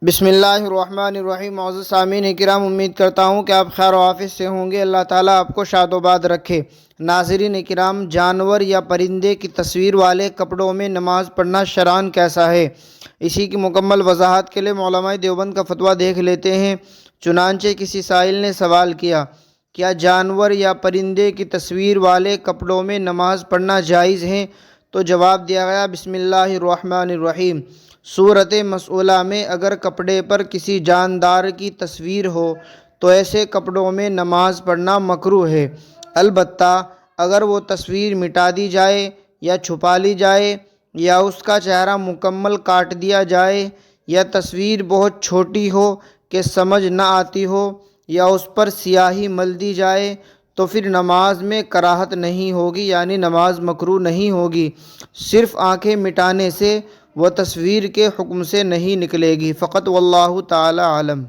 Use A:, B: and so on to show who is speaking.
A: بسم اللہ الرحمن الرحیم۔ معزز سامعین کرام، امید کرتا ہوں کہ آپ خیر و عافیت سے ہوں گے۔ اللہ تعالیٰ آپ کو شاد و باد رکھے۔ ناظرین کرام، جانور یا پرندے کی تصویر والے کپڑوں میں نماز پڑھنا شرعاً کیسا ہے؟ اسی کی مکمل وضاحت کے لیے علماء دیوبند کا فتویٰ دیکھ لیتے ہیں۔ چنانچہ کسی سائل نے سوال کیا، کیا جانور یا پرندے کی تصویر والے کپڑوں میں نماز پڑھنا جائز ہے؟ تو جواب دیا گیا، بسم اللہ الرحمن الرحیم۔ صورت مسئولہ میں اگر کپڑے پر کسی جاندار کی تصویر ہو تو ایسے کپڑوں میں نماز پڑھنا مکروہ ہے، البتہ اگر وہ تصویر مٹا دی جائے یا چھپا لی جائے یا اس کا چہرہ مکمل کاٹ دیا جائے یا تصویر بہت چھوٹی ہو کہ سمجھ نہ آتی ہو یا اس پر سیاہی مل دی جائے تو پھر نماز میں کراہت نہیں ہوگی، یعنی نماز مکروہ نہیں ہوگی۔ صرف آنکھیں مٹانے سے وہ تصویر کے حکم سے نہیں نکلے گی فقط، واللہ تعالی عالم۔